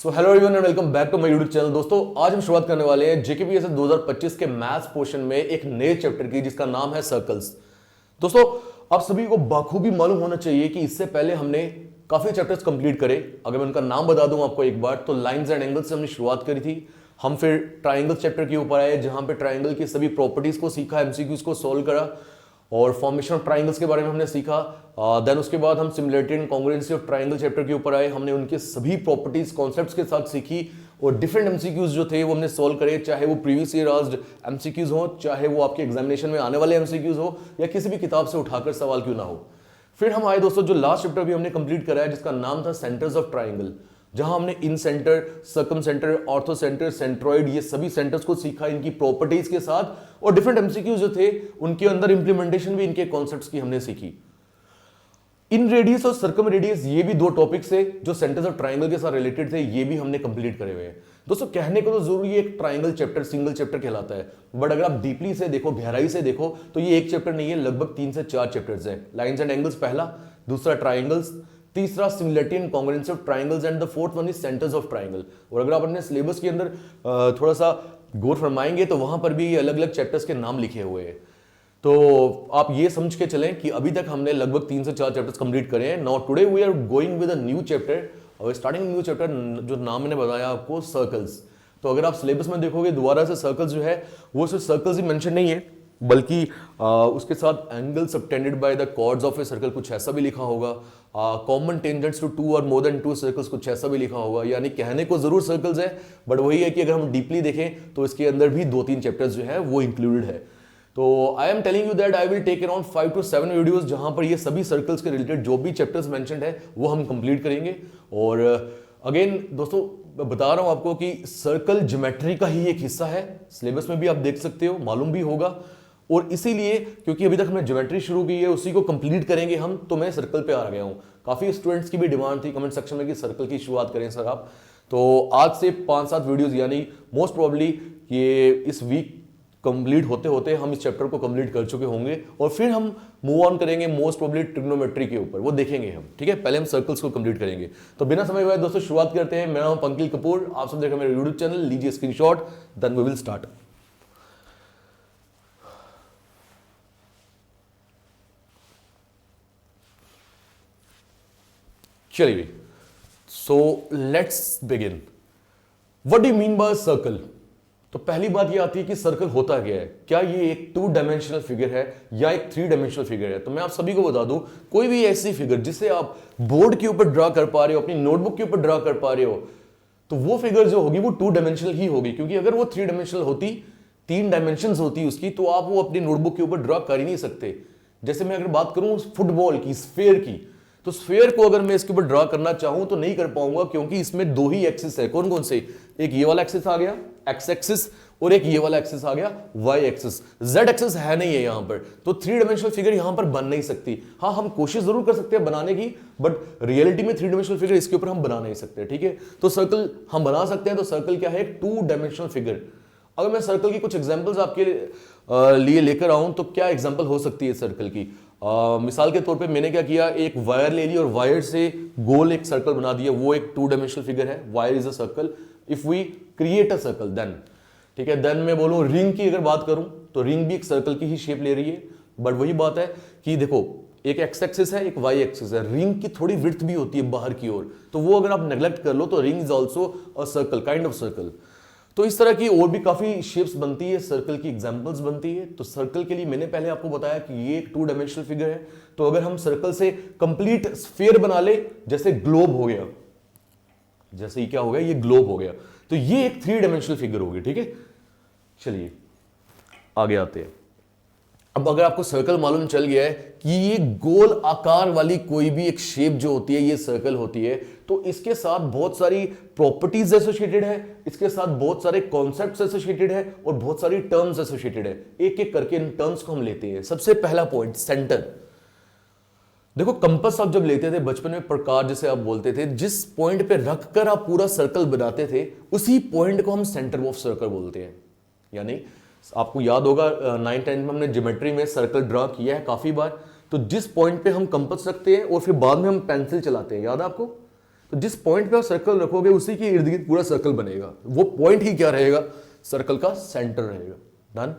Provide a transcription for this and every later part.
So hello everyone and welcome back to my YouTube channel. दोस्तों आज हम शुरुआत करने वाले हैं जेकेपीएससी 2025 के मैथ्स पोर्शन में एक नए चैप्टर की जिसका नाम है सर्कल्स। दोस्तों आप सभी को बखूबी मालूम होना चाहिए कि इससे पहले हमने काफी चैप्टर्स कंप्लीट करे। अगर मैं उनका नाम बता दूं आपको एक बार, तो लाइंस एंड एंगल्स से हमने शुरुआत करी थी। हम फिर ट्राइंगल चैप्टर के ऊपर आए जहां पे ट्राइंगल की सभी प्रॉपर्टीज को सीखा, एमसीक्यूज को सोल्व करा और फॉर्मेशन ऑफ ट्राइंगल्स के बारे में हमने सीखा। देन उसके बाद हम similarity and congruency of triangle chapter के ऊपर आए। हमने उनके सभी प्रॉपर्टीज कॉन्सेप्ट्स के साथ सीखी और डिफरेंट एमसीक्यूज जो थे वो हमने सोल्व करे, चाहे वो प्रीवियस ईयर आस्क्ड एमसीक्यूज हो, चाहे वो आपके एग्जामिनेशन में आने वाले एमसीक्यूज हो या किसी भी किताब से उठाकर सवाल क्यों ना हो। फिर हम आए दोस्तों जो लास्ट चैप्टर भी हमने कंप्लीट करा है जिसका नाम था सेंटर्स ऑफ ट्राइंगल, जहां हमने incentre, circumcentre, orthocentre, centroid, ये सभी सेंटर्स को सीखा इनकी प्रॉपर्टीज के साथ और डिफरेंट एमसीक्यूज जो थे उनके अंदर इंप्लीमेंटेशन भी इनके कॉन्सेप्ट्स की हमने सीखी। इन रेडियस और सर्कम रेडियस ये भी दो टॉपिक्स है जो सेंटर्स ऑफ ट्राइंगल के साथ रिलेटेड थे, ये भी हमने कंप्लीट करे हुए हैं। दोस्तों कहने को तो जरूरी एक ट्राइंगल चैप्टर सिंगल चैप्टर कहलाता है, बट अगर आप डीपली से देखो, गहराई से देखो, तो ये एक चैप्टर नहीं है, लगभग 3 से 4 चैप्टर्स है। लाइंस एंड एंगल्स पहला, दूसरा ट्राइंगल्स, तीसरा similarity and congruency of triangles and the fourth one is centres of triangle. और अगर आप अपने सिलेबस के अंदर थोड़ा सा गौर फरमाएंगे तो वहां पर भी अलग अलग चैप्टर्स के नाम लिखे हुए हैं। तो आप ये समझ के चलें कि अभी तक हमने लगभग 3 से 4 चैप्टर्स कंप्लीट करे हैं। Now today we are going with a new chapter और स्टार्टिंग न्यू चैप्टर जो नाम मैंने बताया आपको, सर्कल्स। तो अगर आप सिलेबस में देखोगे दोबारा से सर्कल्स जो है वो सिर्फ सर्कल्स ही मेंशन नहीं है, बल्कि उसके साथ angle subtended by the chords of a circle कुछ ऐसा भी लिखा होगा, कॉमन टेंजेंट्स टू 2 और मोर देन 2 सर्कल्स कुछ ऐसा भी लिखा होगा। यानी कहने को जरूर सर्कल्स है, बट वही है कि अगर हम डीपली देखें तो इसके अंदर भी 2-3 चैप्टर्स जो है वो इंक्लूडेड है। तो I am telling you that I will take around 5 to 7 videos जहां पर ये सभी सर्कल्स के रिलेटेड जो भी चैप्टर्स मेंशन्ड है वो हम कंप्लीट करेंगे। और अगेन दोस्तों बता रहा हूं आपको कि सर्कल ज्योमेट्री का ही एक हिस्सा है, सिलेबस में भी आप देख सकते हो, मालूम भी होगा। और इसीलिए क्योंकि अभी तक हमने ज्योमेट्री शुरू की है, उसी को कंप्लीट करेंगे हम, तो मैं सर्कल पे आ गया हूं। काफी स्टूडेंट्स की भी डिमांड थी कमेंट सेक्शन में कि सर्कल की शुरुआत करें सर आप। तो आज से 5-7 वीडियोस यानी मोस्ट प्रोबेबली ये इस वीक कंप्लीट होते होते हम इस चैप्टर को कंप्लीट कर चुके होंगे और फिर हम मूव ऑन करेंगे मोस्ट प्रोबेबली ट्रिग्नोमेट्री के ऊपर, वो देखेंगे हम। ठीक है, पहले हम सर्कल्स को कंप्लीट करेंगे। तो बिना समय हुए दोस्तों शुरुआत करते हैं। मेरा नाम पंकिल कपूर, आप सब देख रहे हैं मेरे यूट्यूब चैनल, लीजिए screenshot, then we will start. चलिए, so let's begin. What do you mean by circle? तो पहली बात ये आती है कि सर्कल होता क्या है। क्या ये एक 2 डायमेंशनल फिगर है या एक 3 डायमेंशनल फिगर है? तो मैं आप सभी को बता दूं, कोई भी ऐसी फिगर जिसे आप बोर्ड के ऊपर ड्रा कर पा रहे हो, अपनी नोटबुक के ऊपर ड्रा कर पा रहे हो, तो वो फिगर जो होगी वो 2 डायमेंशनल ही होगी। क्योंकि अगर वो 3 डायमेंशनल होती, 3 डायमेंशंस होती उसकी, तो आप वो अपनी नोटबुक के ऊपर ड्रा कर ही नहीं सकते। जैसे मैं अगर बात करूं फुटबॉल की, स्फीयर की, तो स्फीयर को अगर मैं इसके ऊपर ड्रा करना चाहूं तो नहीं कर पाऊंगा, क्योंकि इसमें 2 ही एक्सिस है। कौन कौन से? एक ये वाला एक्सिस आ गया एक्स एक्सिस और एक ये वाला एक्सिस आ गया वाई एक्सिस। जेड एक्सिस है नहीं है यहां पर, तो 3 डायमेंशनल फिगर यहां पर बन नहीं सकती। हाँ, हम कोशिश जरूर कर सकते हैं बनाने की, बट रियलिटी में 3 डायमेंशनल फिगर इसके ऊपर हम बना नहीं सकते। ठीक है, तो सर्कल हम बना सकते हैं। तो सर्कल क्या है? एक 2 डायमेंशनल फिगर। अगर मैं सर्कल की कुछ एग्जांपल्स आपके लिए लेकर आऊं तो क्या एग्जांपल हो सकती है सर्कल की? मिसाल के तौर पे मैंने क्या किया, एक वायर ले ली और वायर से गोल एक सर्कल बना दिया, वो एक 2 डायमेंशनल फिगर है। Wire is a circle. If we create a circle then, ठीक है, देन मैं बोलूं रिंग की अगर बात करूं तो रिंग भी एक सर्कल की ही शेप ले रही है। बट वही बात है कि देखो एक एक्स एक्सिस है, एक वाई एक्सिस है, रिंग की थोड़ी विड्थ भी होती है बाहर की ओर, तो वो अगर आप नेग्लेक्ट कर लो तो ring is also a circle, kind of circle. तो इस तरह की और भी काफी शेप्स बनती है, सर्कल की एग्जांपल्स बनती है। तो सर्कल के लिए मैंने पहले आपको बताया कि ये एक 2 डायमेंशनल फिगर है। तो अगर हम सर्कल से कंप्लीट स्फीयर बना ले, जैसे ग्लोब हो गया, जैसे ये क्या हो गया, ये ग्लोब हो गया, तो ये एक 3 डायमेंशनल फिगर होगी। ठीक है, चलिए आगे आते हैं। अब अगर आपको सर्कल मालूम चल गया है कि ये गोल आकार वाली कोई भी एक शेप जो होती है ये सर्कल होती है, तो इसके साथ बहुत सारी प्रॉपर्टीज एसोसिएटेड है, इसके साथ बहुत सारे कॉन्सेप्ट्स एसोसिएटेड है और बहुत सारी टर्म्स एसोसिएटेड है। एक एक करके इन टर्म्स को हम लेते हैं। सबसे पहला पॉइंट, सेंटर। देखो कंपास आप जब लेते थे बचपन में, प्रकार जिसे आप बोलते थे, जिस पॉइंट पे रखकर आप पूरा सर्कल बनाते थे, उसी पॉइंट को हम सेंटर ऑफ सर्कल बोलते हैं। यानी आपको याद होगा 9th-10th में हमने ज्योमेट्री में सर्कल ड्रा किया है काफी बार। तो जिस पॉइंट पे हम कंपास रखते हैं और फिर बाद में हम पेंसिल चलाते हैं, याद है आपको? जिस पॉइंट पे आप सर्कल रखोगे उसी के इर्द गिर्द पूरा सर्कल बनेगा। वो पॉइंट ही क्या रहेगा? सर्कल का सेंटर रहेगा। डन।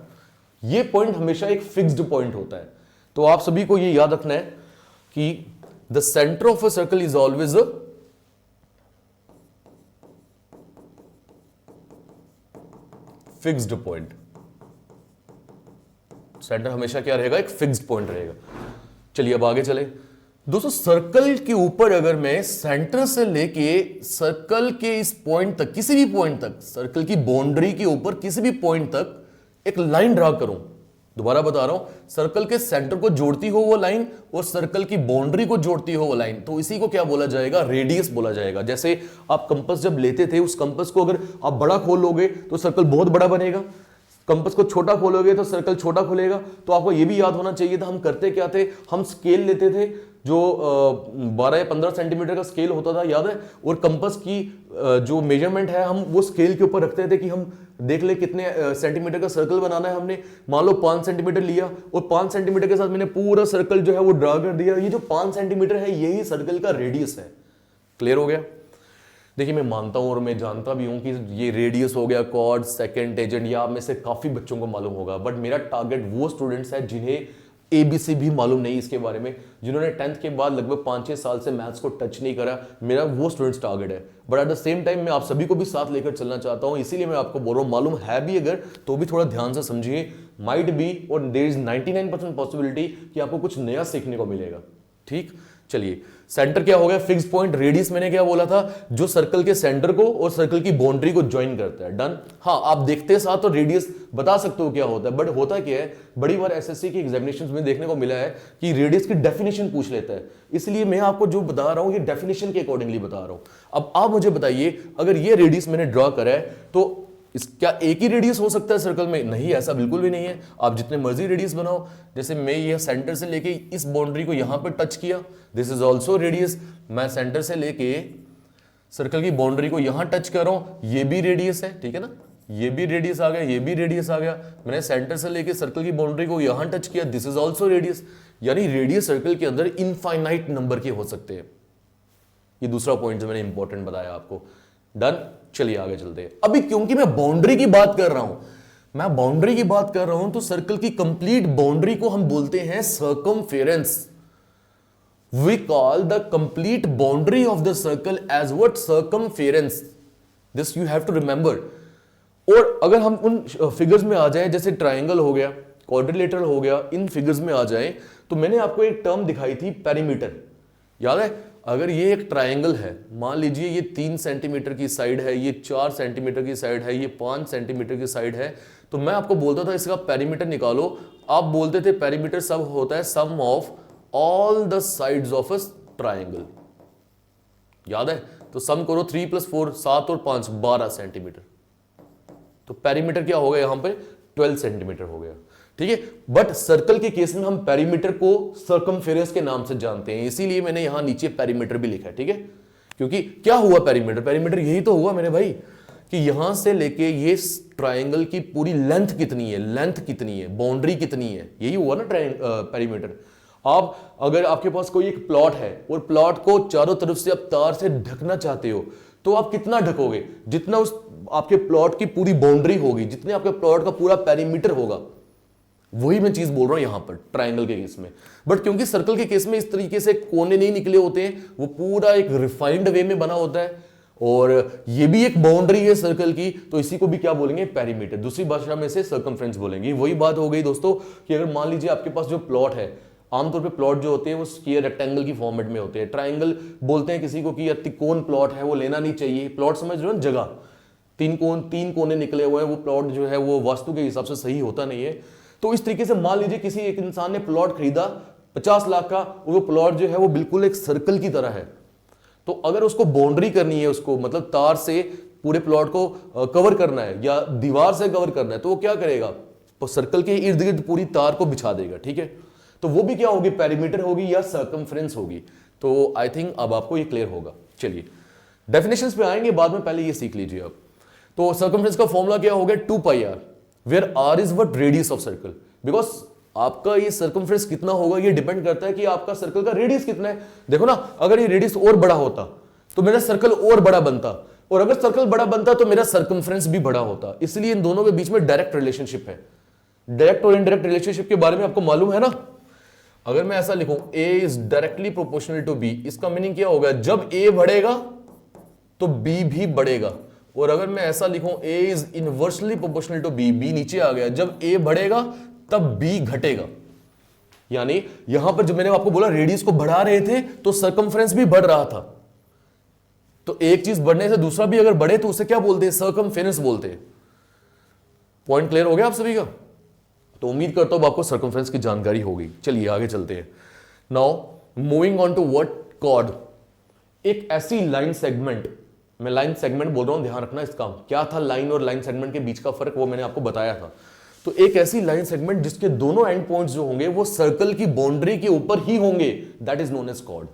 ये पॉइंट हमेशा एक फिक्स्ड पॉइंट होता है। तो आप सभी को ये याद रखना है कि the centre of a circle is always a fixed point. Centre हमेशा क्या रहेगा? एक फिक्स्ड पॉइंट रहेगा। चलिए अब आगे चले दोस्तों। सर्कल के ऊपर अगर मैं सेंटर से लेके सर्कल के इस पॉइंट तक, किसी भी पॉइंट तक, सर्कल की बाउंड्री के ऊपर किसी भी पॉइंट तक एक लाइन ड्रा करूं, दोबारा बता रहा हूं, सर्कल के सेंटर को जोड़ती हो वो लाइन और सर्कल की बाउंड्री को जोड़ती हो वो लाइन, तो इसी को क्या बोला जाएगा? रेडियस बोला जाएगा। जैसे आप कंपास जब लेते थे, उस कंपास को अगर आप बड़ा खोल लोगे तो सर्कल बहुत बड़ा बनेगा, कंपास को छोटा खोलोगे तो सर्कल छोटा खुलेगा। तो आपको यह भी याद होना चाहिए था हम करते क्या थे, हम स्केल लेते थे जो 12 या 15 सेंटीमीटर का स्केल होता था, याद है? और कंपास की जो मेजरमेंट है हम वो स्केल के ऊपर रखते थे कि हम देख ले कितने सेंटीमीटर का सर्कल बनाना है। हमने मान लो 5 सेंटीमीटर लिया और 5 सेंटीमीटर के साथ मैंने पूरा सर्कल जो है वो ड्रा कर दिया। ये जो 5 सेंटीमीटर है यही सर्कल का रेडियस है। क्लियर हो गया? देखिए मैं मानता हूं और मैं जानता भी हूं कि ये रेडियस हो गया, कॉर्ड, सेकंड, टेंजेंट, या आप में से काफी बच्चों को मालूम होगा, बट मेरा टारगेट वो स्टूडेंट्स है जिन्हें एबीसी भी मालूम नहीं इसके बारे में, जिन्होंने 10th के बाद लगभग 5-6 साल से मैथ्स को टच नहीं करा, मेरा वो स्टूडेंट्स टारगेट है। But at the same time मैं आप सभी को भी साथ लेकर चलना चाहता हूं, इसीलिए मैं आपको बोल रहा हूं, मालूम है भी अगर तो भी थोड़ा ध्यान से समझिए। माइट बी और देयर इज 99% पॉसिबिलिटी कि आपको कुछ नया सीखने को मिलेगा। ठीक, चलिए सेंटर क्या हो गया? Fixed point. रेडियस मैंने क्या बोला था? जो सर्कल के सेंटर को और सर्कल की बाउंड्री को ज्वाइन करता है। डन। हाँ, आप देखते साथ तो रेडियस बता सकते हो क्या होता है, बट होता क्या है, बड़ी बार एसएससी की एग्जामिनेशंस में देखने को मिला है कि रेडियस की डेफिनेशन पूछ लेता है। इसलिए मैं आपको जो बता रहा हूं ये डेफिनेशन के अकॉर्डिंगली बता रहा हूं। अब आप मुझे बताइए, अगर ये रेडियस मैंने ड्रॉ करा है तो क्या एक ही रेडियस हो सकता है सर्कल में? नहीं, ऐसा बिल्कुल भी नहीं है। आप जितने मर्जी रेडियस बनाओ, जैसे मैं ये सेंटर से लेके इस बाउंड्री को यहां पर टच किया, दिस इज ऑल्सो रेडियस। मैं सेंटर से लेके सर्कल की बाउंड्री को यहां टच कर रहा हूं, ये भी रेडियस है। ठीक है ना? ये भी रेडियस आ गया, ये भी रेडियस आ गया। मैंने सेंटर से लेके सर्कल की बाउंड्री को यहां टच किया, दिस इज ऑल्सो रेडियस। यानी रेडियस सर्कल के अंदर इनफाइनाइट नंबर के हो सकते हैं। ये दूसरा पॉइंट जो मैंने इंपॉर्टेंट बताया आपको। डन। चलिए आगे चलते हैं। अभी क्योंकि मैं बाउंड्री की बात कर रहा हूं, मैं बाउंड्री की बात कर रहा हूं, तो सर्कल की कंप्लीट बाउंड्री को हम बोलते हैं circumference. We call the complete boundary of the circle as what? Circumference. This you have to remember. और अगर हम उन फिगर्स में आ जाएं, जैसे ट्राइंगल हो गया, क्वाड्रिलेटरल हो गया, इन फिगर्स में आ जाएं, तो मैंने आपको एक टर्म दिखाई थी, पेरीमीटर। याद है? अगर ये एक ट्राइंगल है, मान लीजिए ये 3 सेंटीमीटर की साइड है, ये 4 सेंटीमीटर की साइड है, ये 5 सेंटीमीटर की साइड है, तो मैं आपको बोलता था इसका पेरीमीटर निकालो। आप बोलते थे पेरीमीटर सब होता है sum of all the sides of a triangle. याद है? तो सम करो 3 + 4, 7 और 5, 12 सेंटीमीटर। तो पेरीमीटर क्या हो गया यहां पे? 12 सेंटीमीटर हो गया। ठीक है? बट सर्कल के केस में हम पेरीमीटर को सर्कमफेरेंस के नाम से जानते हैं, इसीलिए मैंने यहां नीचे पेरीमीटर भी लिखा है। ठीक है? क्योंकि क्या हुआ पेरीमीटर? पेरीमीटर यही तो हुआ मेरे भाई कि यहां से लेके ये ट्राइंगल की पूरी लेंथ कितनी है, लेंथ कितनी है, बाउंड्री कितनी है, यही हुआ ना पेरीमीटर। आप अगर आपके पास कोई एक प्लॉट है और प्लॉट को चारों तरफ से आप तार से ढकना चाहते हो, तो आप कितना ढकोगे? जितना उस आपके प्लॉट की पूरी बाउंड्री होगी, जितने आपके प्लॉट का पूरा पेरीमीटर होगा, वही मैं चीज बोल रहा हूं यहां पर ट्राइंगल के केस में। बट क्योंकि सर्कल के केस में इस तरीके से कोने नहीं निकले होते हैं, वो पूरा एक रिफाइंड वे में बना होता है, और ये भी एक बाउंड्री है सर्कल की, तो इसी को भी क्या बोलेंगे? पेरीमीटर। दूसरी भाषा में से सर्कमफ्रेंस बोलेंगे। वही बात हो गई दोस्तों कि अगर मान लीजिए आपके पास जो प्लॉट है, आमतौर पे प्लॉट जो होते हैं वो स्क्वायर रेक्टेंगल की फॉर्मेट में होते हैं। ट्राइंगल बोलते हैं किसी को कि या त्रिकोण प्लॉट है, वो लेना नहीं चाहिए। प्लॉट समझ रहे हो? जगह, 3 कोने निकले हुए हैं, वो प्लॉट जो है वो वास्तु के हिसाब से सही होता नहीं है। तो इस तरीके से मान लीजिए किसी एक इंसान ने प्लॉट खरीदा 50 लाख का, और वो प्लॉट जो है वो बिल्कुल एक सर्कल की तरह है। तो अगर उसको बाउंड्री करनी है, उसको मतलब तार से पूरे प्लॉट को कवर करना है या दीवार से कवर करना है, तो वो क्या करेगा? तो सर्कल के इर्द गिर्द पूरी तार को बिछा देगा। ठीक है? तो वो भी क्या होगी? पेरीमीटर होगी या सर्कमफ्रेंस होगी। तो आई थिंक अब आपको ये क्लियर होगा। चलिए डेफिनेशंस पे आएंगे बाद में, पहले ये सीख लीजिए आप। तो सर्कमफ्रेंस का फॉर्मूला क्या हो गया? 2πr, where r is what? Radius of circle. Because आपका ये सर्कमफ्रेंस कितना होगा ये डिपेंड करता है कि आपका सर्कल का रेडियस कितना है। देखो ना, अगर ये रेडियस और बड़ा होता तो मेरा सर्कल और बड़ा बनता, और अगर सर्कल बड़ा बनता तो मेरा सर्कमफ्रेंस भी बड़ा होता। इसलिए इन दोनों के बीच में डायरेक्ट रिलेशनशिप है। डायरेक्ट और इनडायरेक्ट रिलेशनशिप के बारे में आपको मालूम है ना। अगर मैं ऐसा लिखूं A is directly proportional to B, इसका मीनिंग क्या होगा, जब A बढ़ेगा तो B भी बढ़ेगा। और अगर मैं ऐसा लिखूं A is inversely proportional to B, B नीचे आ गया, जब A बढ़ेगा तब B घटेगा। यानी यहां पर जब मैंने आपको बोला रेडियस को बढ़ा रहे थे तो सर्कमफ्रेंस भी बढ़ रहा था। तो एक चीज बढ़ने से दूसरा भी अगर बढ़े तो उसे क्या बोलते हैं, सर्कमफेरेंस बोलते हैं। पॉइंट क्लियर हो गया आप सभी का। तो उम्मीद करता हूं आपको सर्कमफ्रेंस की जानकारी होगी। चलिए आगे चलते हैं। Now moving on to what chord, एक ऐसी लाइन सेगमेंट, मैं लाइन सेगमेंट बोल रहा हूं, ध्यान रखना इसका क्या था, लाइन और लाइन सेगमेंट के बीच का फर्क वो मैंने आपको बताया था। तो एक ऐसी लाइन सेगमेंट जिसके दोनों एंड पॉइंट्स जो होंगे वो सर्कल की बाउंड्री के ऊपर ही होंगे, that is known as chord.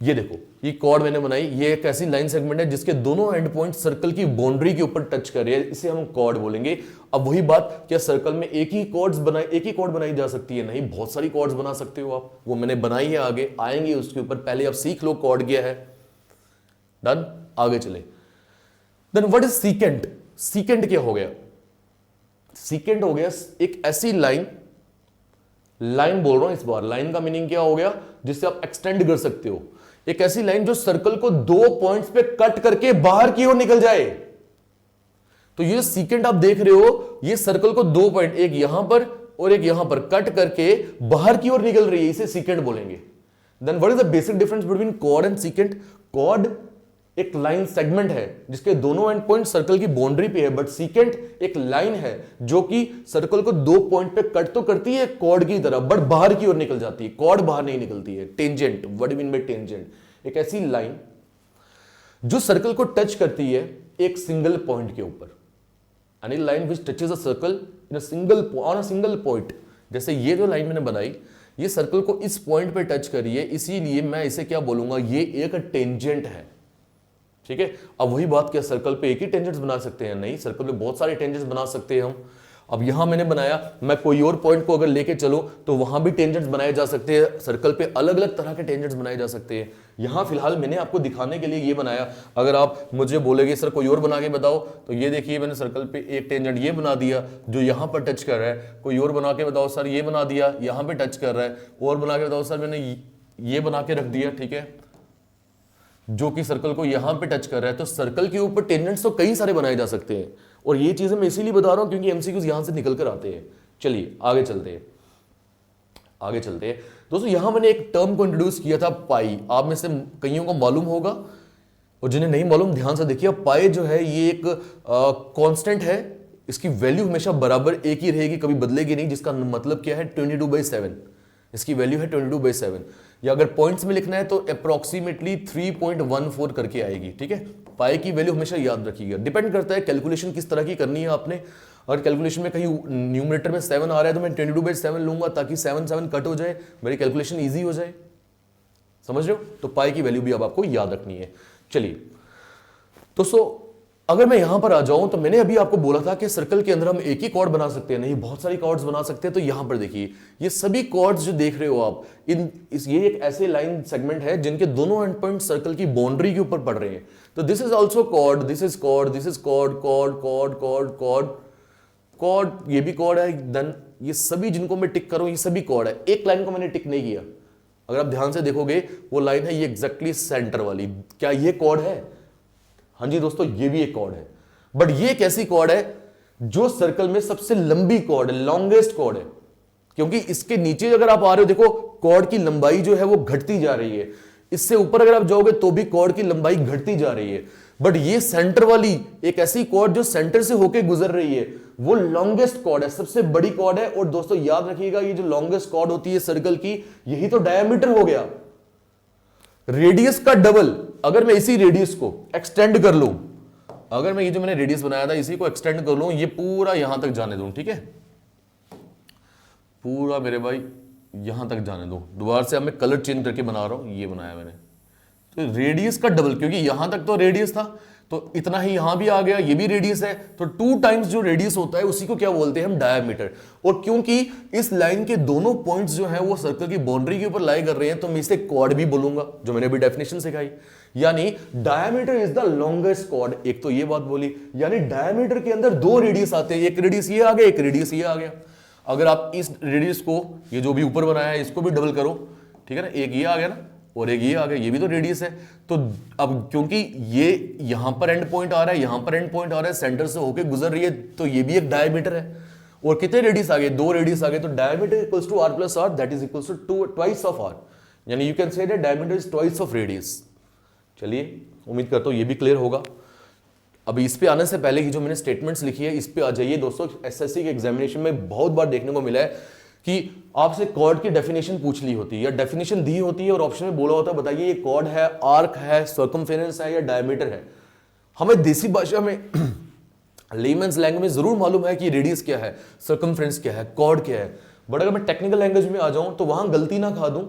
ये देखो, ये कॉर्ड मैंने बनाई, ये एक ऐसी लाइन सेगमेंट है जिसके दोनों एंड पॉइंट सर्कल की बाउंड्री के ऊपर टच कर रहे हैं, इसे हम कॉर्ड बोलेंगे। अब वही बात, क्या सर्कल में एक ही कॉर्ड बनाई जा सकती है? नहीं, बहुत सारी कॉर्ड्स बना सकते हो आप, वो मैंने बनाई है, आगे आएंगे उसके ऊपर। पहले आप सीख लो कॉर्ड क्या है। डन, आगे चले। Then what is secant? Secant क्या हो गया? सीकेंट हो गया एक ऐसी लाइन, लाइन बोल रहा हूं इस बार, लाइन का मीनिंग क्या हो गया, जिससे आप एक्सटेंड कर सकते हो। एक ऐसी लाइन जो सर्कल को दो पॉइंट्स पे कट करके बाहर की ओर निकल जाए। तो ये सीकेंट आप देख रहे हो, ये सर्कल को दो पॉइंट, एक यहां पर और एक यहां पर कट करके बाहर की ओर निकल रही है, इसे सीकेंट बोलेंगे। Then what is the basic difference between chord and secant? Chord एक लाइन सेगमेंट है जिसके दोनों एंड पॉइंट सर्कल की बाउंड्री पे है, बट सीकेंट एक लाइन है जो कि सर्कल को दो पॉइंट पे कट तो करती है कॉर्ड की तरह, बट बाहर की ओर निकल जाती है। कॉर्ड बाहर नहीं निकलती है। Tangent, what do mean by tangent? एक ऐसी लाइन जो सर्कल को टच करती है एक सिंगल पॉइंट के ऊपर, any line which touches a circle in a single point. जैसे ये जो लाइन मैंने बनाई, ये सर्कल को इस पॉइंट पे टच करी है, इसीलिए मैं इसे क्या बोलूंगा, ये एक टेंजेंट है। ठीक है। अब वही बात, क्या सर्कल पे एक ही टेंजेंट्स बना सकते हैं? नहीं, सर्कल पे बहुत सारे टेंजेंट्स बना सकते हैं हम। अब यहां मैंने बनाया, मैं कोई और पॉइंट को अगर लेके चलो तो वहां भी टेंजेंट्स बनाए जा सकते हैं। सर्कल पे अलग अलग तरह के टेंजेंट्स बनाए जा सकते हैं। यहां फिलहाल मैंने आपको दिखाने के लिए ये बनाया। अगर आप मुझे बोलेगे सर कोई और बना के बताओ, तो ये देखिए मैंने सर्कल पे एक टेंजेंट ये बना दिया जो यहां पर टच कर रहा है। कोई और बना के बताओ सर, ये बना दिया यहां पे टच कर रहा है। और बना के बताओ सर, मैंने ये बना के रख दिया, ठीक है, जो कि सर्कल को यहां पे टच कर रहा है। तो सर्कल के ऊपर टेंजेंट्स तो कई सारे बनाए जा सकते हैं, और ये चीजें मैं इसीलिए बता रहा हूं क्योंकि एमसीक्यूज यहां से निकल कर आते हैं। चलिए आगे चलते हैं, आगे चलते हैं। दोस्तों यहां मैंने एक टर्म को इंट्रोड्यूस किया था, पाई। आप में से कईयों को मालूम होगा, और जिन्हें नहीं मालूम ध्यान से देखिए। पाई जो है ये एक कांस्टेंट है, इसकी वैल्यू हमेशा बराबर एक ही रहेगी, कभी बदलेगी नहीं। जिसका मतलब क्या है, 22/7 इसकी वैल्यू है, 22/7। या अगर पॉइंट्स में लिखना है तो अप्रोक्सीमेटली 3.14 करके आएगी। ठीक है, पाई की वैल्यू हमेशा याद रखिएगा। डिपेंड करता है कैलकुलेशन किस तरह की करनी है आपने। अगर कैलकुलेशन में कहीं न्यूमरेटर में 7 आ रहा है तो मैं 22/7 लूंगा, ताकि 7 कट हो जाए, मेरी कैलकुलेशन ईजी हो जाए। समझ रहे हो? तो पाई की वैल्यू भी अब आपको याद रखनी है। चलिए दोस्तों, अगर मैं यहां पर आ जाऊं तो मैंने अभी आपको बोला था कि सर्कल के अंदर हम एक ही कॉर्ड बना सकते हैं, नहीं बहुत सारी कॉर्ड्स बना सकते हैं। तो यहां पर देखिए, ये सभी कॉर्ड्स जो देख रहे हो आप, ये एक ऐसे लाइन सेगमेंट है जिनके दोनों एंड पॉइंट सर्कल की बाउंड्री के ऊपर पड़ रहे हैं। तो this is also chord, this is chord, this is chord, chord chord chord chord chord, ये भी कॉर्ड है। देन ये सभी जिनको मैं टिक करूं, ये सभी कॉर्ड है। एक लाइन को मैंने टिक नहीं किया, अगर आप ध्यान से देखोगे वो लाइन है ये एग्जैक्टली सेंटर वाली। क्या ये कॉर्ड है? हाँ जी दोस्तों, ये भी एक कॉर्ड है। बट ये एक ऐसी कॉर्ड है जो सर्कल में सबसे लंबी कॉर्ड है, लॉन्गेस्ट कॉर्ड है। क्योंकि इसके नीचे अगर आप आ रहे हो, देखो कॉर्ड की लंबाई जो है वो घटती जा रही है। इससे ऊपर अगर आप जाओगे तो भी कॉर्ड की लंबाई घटती जा रही है। बट ये सेंटर वाली एक ऐसी कॉर्ड जो सेंटर से होकर गुजर रही है, वो लॉन्गेस्ट कॉर्ड है, सबसे बड़ी कॉर्ड है। और दोस्तों याद रखिएगा, ये जो लॉन्गेस्ट कॉर्ड होती है सर्कल की, यही तो डायमीटर हो गया, रेडियस का डबल। अगर मैं इसी रेडियस को एक्सटेंड कर लूं, अगर मैं ये जो मैंने रेडियस बनाया था इसी को एक्सटेंड कर लूं, ये पूरा यहां तक जाने दूं, ठीक है, पूरा मेरे भाई यहां तक जाने दूं। दोबारा से अब मैं कलर चेंज करके बना रहा हूं, ये बनाया मैंने, तो रेडियस का डबल, क्योंकि यहां तक तो रेडियस था तो इतना ही यहां भी आ गया, ये भी रेडियस है, तो 2 टाइम्स जो रेडियस होता है उसी को क्या बोलते हैं हम, डायमीटर। और क्योंकि इस लाइन के दोनों पॉइंट्स जो है वो सर्कल की बाउंड्री के ऊपर लाई कर रहे हैं, तो मैं इसे कॉर्ड भी बोलूंगा, जो मैंने अभी डेफिनेशन सिखाई। यानी diameter is the longest cord, एक तो ये बात बोली, यानी डायमीटर के अंदर 2 रेडियस आते हैं, एक रेडियस ये आ गया, एक रेडियस ये आ गया। अगर आप इस रेडियस को, ये जो भी ऊपर बनाया है, इसको भी डबल करो, ठीक है ना, एक ये आ गया ना और एक ये आ गया, ये भी तो रेडियस है। तो अब क्योंकि ये यहां पर एंड पॉइंट आ रहा है, यहां पर एंड पॉइंट आ रहा है, सेंटर से होकर गुजर रही है, तो ये भी एक डायमीटर है। और कितने रेडियस आ गए, 2 रेडियस आ गए, तो diameter equals to r plus r, that is equals to twice of r, यानी you can say that diameter is twice of radius. चलिए, उम्मीद करता हूं ये भी क्लियर होगा। अभी इस पे आने से पहले ही जो मैंने स्टेटमेंट्स लिखी है इस पे आ जाइए दोस्तों। एसएससी के एग्जामिनेशन में बहुत बार देखने को मिला है कि आपसे कॉर्ड की डेफिनेशन पूछ ली होती है या डेफिनेशन दी होती है और ऑप्शन में बोला होता है बताइए ये कॉर्ड है, आर्क है, सर्कमफेरेंस है या डायमीटर है। हमें देसी भाषा में लेमन्स लैंग्वेज में जरूर मालूम है कि रेडियस क्या है, सर्कमफेरेंस क्या है, कॉर्ड क्या है, बट अगर मैं टेक्निकल लैंग्वेज में आ जाऊं तो वहां गलती ना खा दूं,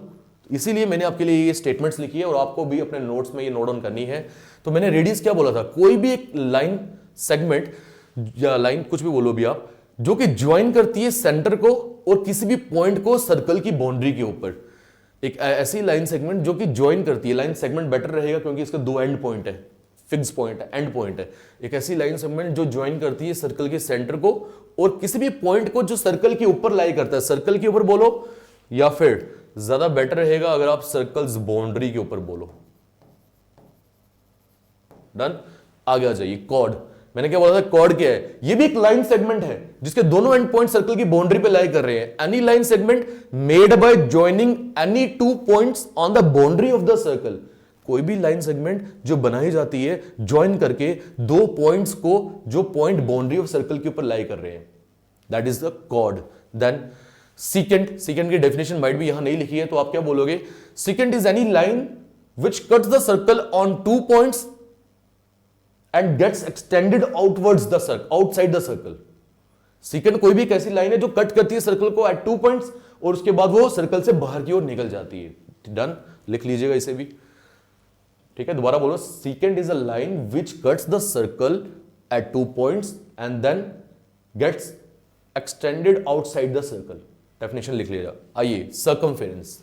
इसीलिए मैंने आपके लिए ये स्टेटमेंट्स लिखी है और आपको भी अपने नोट्स में ये नोट ऑन करनी है। तो मैंने रेडियस क्या बोला था, कोई भी एक लाइन सेगमेंट या लाइन कुछ भी बोलो भी आप, जो कि ज्वाइन करती है सेंटर को और किसी भी पॉइंट को सर्कल की बाउंड्री के ऊपर। एक ऐसी लाइन सेगमेंट जो कि ज्वाइन करती है, लाइन सेगमेंट बेटर रहेगा क्योंकि इसका 2 एंड पॉइंट है, फिक्स पॉइंट है, एंड पॉइंट है। एक ऐसी लाइन सेगमेंट जो ज्वाइन करती है सर्कल के सेंटर को और किसी भी पॉइंट को जो सर्कल के ऊपर लाई करता है, सर्कल के ऊपर बोलो या फिर ज्यादा बेटर रहेगा अगर आप सर्कल्स बाउंड्री के ऊपर बोलो। डन, आगे आ जाइए। कॉर्ड, मैंने क्या बोला था, कॉर्ड क्या है, ये भी एक लाइन सेगमेंट है जिसके दोनों एंड पॉइंट सर्कल की बाउंड्री पे लाई कर रहे हैं। Any line segment made by joining any 2 points on the boundary of the circle, कोई भी लाइन सेगमेंट जो बनाई जाती है ज्वाइन करके 2 पॉइंट्स को जो पॉइंट बाउंड्री ऑफ सर्कल के ऊपर लाई कर रहे हैं, that is the chord. Then secant, secant की डेफिनेशन माइट भी यहां नहीं लिखी है तो आप क्या बोलोगे, secant is any line which cuts the circle on 2 points and gets extended outwards the circle, outside the circle। Secant कोई भी एक ऐसी लाइन है जो कट करती है सर्कल को at 2 points और उसके बाद वो सर्कल से बाहर की ओर निकल जाती है। डन, लिख लीजिएगा इसे भी, ठीक है। दोबारा बोलो, secant is a line which cuts the circle at 2 points and then gets extended outside the circle। Definition लिख लीजिएगा। आइए, सर्कमफेरेंस।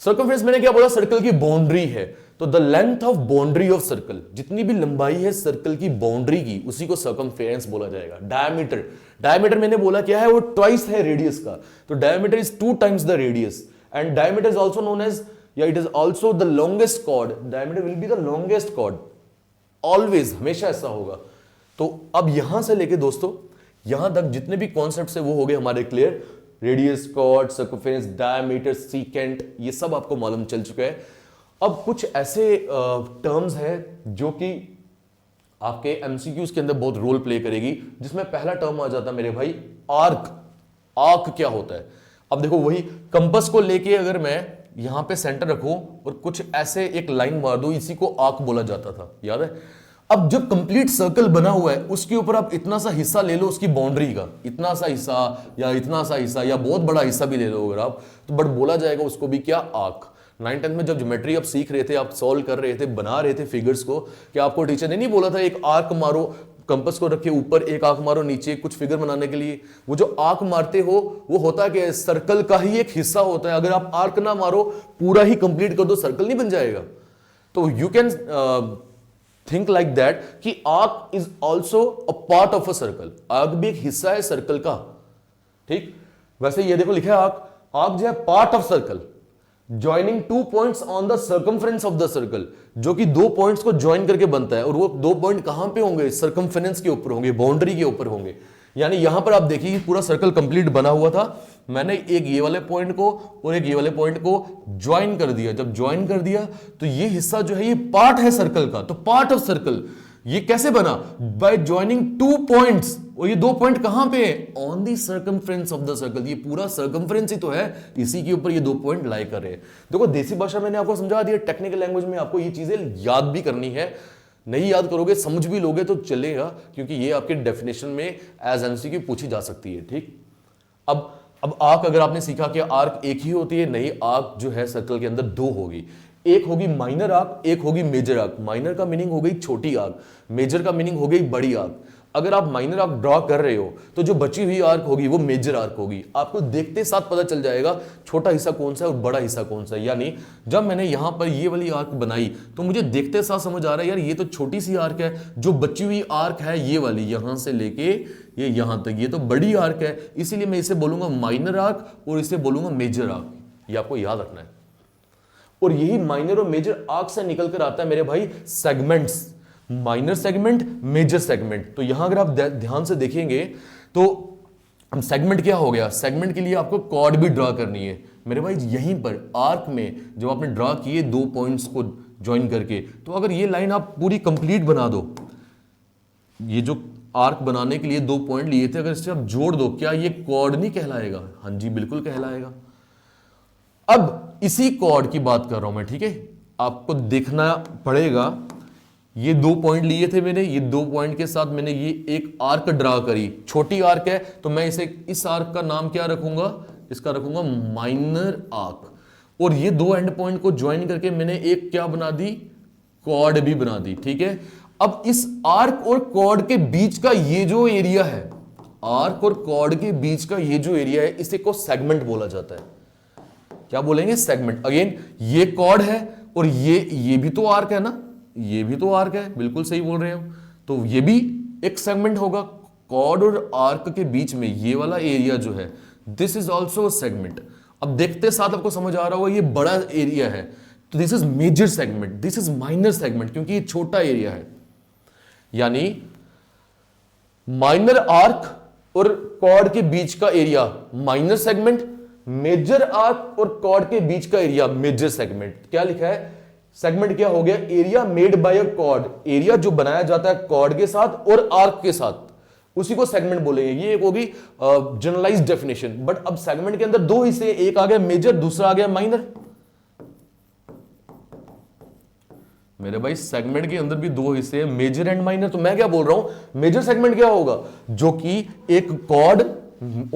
सर्कमफेरेंस मैंने क्या बोला, सर्कल की बाउंड्री है, तो the length of boundary of circle, जितनी भी लंबाई है सर्कल की बाउंड्री की उसी को सर्कमफेरेंस बोला जाएगा। डायमीटर, डायमीटर मैंने बोला क्या है, वो ट्वाइस है रेडियस का, तो diameter is 2 times the radius and diameter is also known as, या it is also the longest chord. Diameter will be the longest chord, always, हमेशा ऐसा होगा। तो अब यहां से लेके दोस्तों यहां तक जितने भी कॉन्सेप्ट्स है वो हो गए हमारे clear. Radius, chord, circumference, diameter, secant, ये सब आपको मालूम चल चुका है। अब कुछ ऐसे टर्म्स हैं जो कि आपके एमसीक्यूज के अंदर बहुत रोल प्ले करेगी, जिसमें पहला टर्म आ जाता है मेरे भाई आर्क। आर्क क्या होता है, अब देखो वही कंपास को लेके अगर मैं यहां पे सेंटर रखूं और कुछ ऐसे एक लाइन मार दूं, इसी को आर्क बोला जाता था, याद है। अब जब कंप्लीट सर्कल बना हुआ है उसके ऊपर आप इतना सा हिस्सा ले लो उसकी बाउंड्री का, इतना सा हिस्सा या इतना सा हिस्सा या बहुत बड़ा हिस्सा भी ले लो अगर आप, तो बट बोला जाएगा उसको भी क्या, आर्क। 9th-10th में जब ज्योमेट्री आप सीख रहे थे, आप सॉल्व कर रहे थे, बना रहे थे फिगर्स को, कि आपको टीचर ने नहीं बोला था एक आर्क मारो, कंपास को रखे ऊपर, एक आर्क मारो नीचे कुछ फिगर बनाने के लिए। वो जो आर्क मारते हो वो होता है कि सर्कल का ही एक हिस्सा होता है, अगर आप आर्क ना मारो पूरा ही कंप्लीट कर दो सर्कल नहीं बन जाएगा। तो you can think like that कि arc is also a part of a circle, arc भी एक हिस्सा है सर्कल का, ठीक। वैसे ये देखो लिखा है आर्क, आर्क जो है part of circle, joining 2 points on the circumference of the circle, जो कि 2 पॉइंट्स को ज्वाइन करके बनता है, और वो 2 पॉइंट कहां पे होंगे, सर्कमफ्रेंस के ऊपर होंगे, बाउंड्री के ऊपर होंगे। यानी यहां पर आप देखिए पूरा सर्कल कंप्लीट बना हुआ था, मैंने एक ये वाले पॉइंट को और एक ये वाले पॉइंट को ज्वाइन कर दिया। जब ज्वाइन कर दिया तो ये हिस्सा जो है ये पार्ट है सर्कल का, तो पार्ट ऑफ सर्कल ये कैसे बना, बाय ज्वाइनिंग 2 पॉइंट्स, और ये 2 पॉइंट कहां पे है, on the circumference of the circle, ये पूरा सर्कमफ्रेंस ही तो है, इसी के ऊपर ये 2 पॉइंट लाई कर रहे हैं। देखो देसी भाषा मैंने आपको समझा दिया, टेक्निकल लैंग्वेज में आपको ये चीजें याद भी करनी है, नहीं याद करोगे समझ भी लोगे तो चलेगा, क्योंकि ये आपके डेफिनेशन में एज एमसीक्यू पूछी जा सकती है, ठीक। अब आर्क अगर आपने सीखा कि आर्क एक ही होती है, नहीं, आर्क जो है सर्कल के अंदर 2 होगी, एक होगी माइनर आर्क, एक होगी मेजर आर्क। माइनर का मीनिंग हो गई छोटी आर्क, मेजर का मीनिंग हो गई बड़ी आर्क। अगर आप माइनर आर्क ड्रॉ कर रहे हो तो जो बची हुई आर्क होगी वो मेजर आर्क होगी। आपको देखते साथ पता चल जाएगा छोटा हिस्सा कौन सा है और बड़ा हिस्सा कौन सा है। यानी जब मैंने यहां पर ये वाली आर्क बनाई तो मुझे देखते साथ समझ आ रहा है यार ये तो छोटी सी आर्क है, जो बची हुई आर्क है ये वाली यहां से लेके ये यहां तक, ये तो बड़ी आर्क है, इसीलिए मैं इसे बोलूंगा माइनर आर्क और इसे बोलूंगा मेजर आर्क। ये आपको याद रखना है। और यही माइनर और मेजर आर्क से निकल कर आता है मेरे भाई segments, minor segment, major segment. तो यहां अगर आप ध्यान से देखेंगे तो हम सेगमेंट क्या हो गया, सेगमेंट के लिए आपको कॉर्ड भी ड्रॉ करनी है मेरे भाई। यहीं पर आर्क में जब आपने ड्रॉ किए दो पॉइंट्स को ज्वाइन करके, तो अगर ये लाइन आप पूरी कंप्लीट बना दो, ये जो आर्क बनाने के लिए दो पॉइंट लिए थे, अगर इससे आप जोड़ दो, क्या ये कॉर्ड नहीं कहलाएगा? हाँ जी बिल्कुल कहलाएगा। अब इसी कॉर्ड की बात कर रहा हूं मैं, ठीक है, आपको देखना पड़ेगा। ये दो पॉइंट लिए थे मैंने, ये दो पॉइंट के साथ मैंने ये एक आर्क ड्रा करी, छोटी आर्क है तो मैं इसे, इस आर्क का नाम क्या रखूंगा, इसका रखूंगा माइनर आर्क। और ये दो एंड पॉइंट को ज्वाइन करके मैंने एक क्या बना दी, कॉर्ड भी बना दी, ठीक है। अब इस आर्क और कॉर्ड के बीच का ये जो एरिया है, आर्क और कॉर्ड के बीच का ये जो एरिया है, इसे को सेगमेंट बोला जाता है। क्या बोलेंगे? सेगमेंट। अगेन ये कॉर्ड है और ये भी तो आर्क है ना, ये भी तो आर्क है, बिल्कुल सही बोल रहे हो। तो ये भी एक सेगमेंट होगा। कॉर्ड और आर्क के बीच में ये वाला एरिया जो है, दिस इज ऑल्सो सेगमेंट। अब देखते साथ आपको समझ आ रहा होगा ये बड़ा एरिया है, तो this is major segment, this is minor segment, क्योंकि ये छोटा एरिया है। यानी माइनर आर्क और कॉर्ड के बीच का area minor segment, major arc और कॉर्ड के बीच का एरिया मेजर सेगमेंट। क्या लिखा है? सेगमेंट क्या हो गया? एरिया मेड बाय अ कॉर्ड, एरिया जो बनाया जाता है कॉर्ड के साथ और आर्क के साथ, उसी को सेगमेंट बोलेंगे। ये एक होगी जनरलाइज्ड डेफिनेशन। बट अब सेगमेंट के अंदर दो हिस्से, एक आ गया मेजर, दूसरा आ गया माइनर। मेरे भाई सेगमेंट के अंदर भी दो हिस्से हैं, मेजर एंड माइनर। तो मैं क्या बोल रहा हूं, मेजर सेगमेंट क्या होगा? जो कि एक कॉर्ड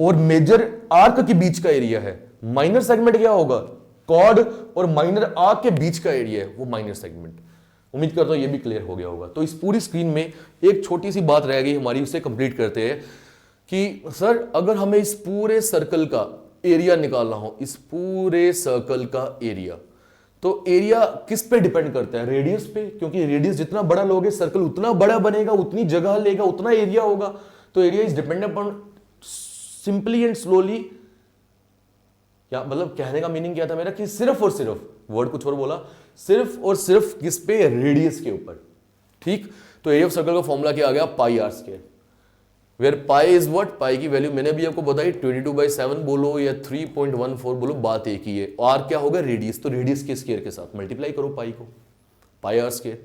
और मेजर आर्क के बीच का एरिया है। माइनर सेगमेंट क्या होगा? कॉर्ड और माइनर आर्क के बीच का एरिया है, वो माइनर सेगमेंट। उम्मीद करता हूं ये भी क्लियर हो गया होगा। तो इस पूरी स्क्रीन में एक छोटी सी बात रह गई हमारी, उसे कंप्लीट करते हैं कि सर अगर हमें इस पूरे सर्कल का एरिया निकालना हो, इस पूरे सर्कल का एरिया, तो एरिया किस पे डिपेंड करता है? रेडियस पे, क्योंकि रेडियस जितना बड़ा लोगे सर्कल उतना बड़ा बनेगा, उतनी जगह लेगा, उतना एरिया होगा। तो area is dependent upon simply and slowly, क्या मतलब कहने का मीनिंग क्या था मेरा, कि सिर्फ और सिर्फ, वर्ड कुछ और बोला, सिर्फ और सिर्फ किस पे? रेडियस के ऊपर। ठीक, तो एरिया ऑफ सर्कल का फॉर्मूला क्या आ गया? Pi r square, where pi is what, pi की वैल्यू मैंने भी आपको बताई, 22/7 बोलो या 3.14 बोलो, बात एक ही है। आर क्या होगा? रेडियस। तो रेडियस के स्क्वायर के साथ मल्टीप्लाई करो पाई को, पाई आर स्क्वायर।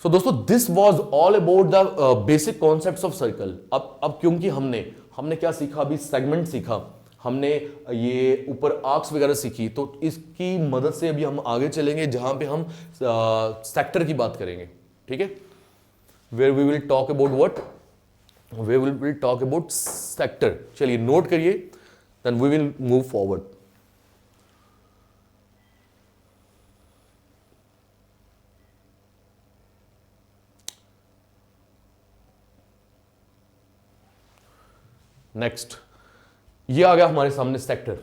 सो दोस्तों this was all about the basic concepts of circle. अब क्योंकि हमने क्या सीखा अभी? सेगमेंट सीखा हमने, ये ऊपर आर्क्स वगैरह सीखी, तो इसकी मदद से अभी हम आगे चलेंगे जहां पे हम सेक्टर की बात करेंगे। ठीक है, where we will talk about what, we will talk about sector. चलिए नोट करिए, then we will move forward. Next, ये आ गया हमारे सामने सेक्टर।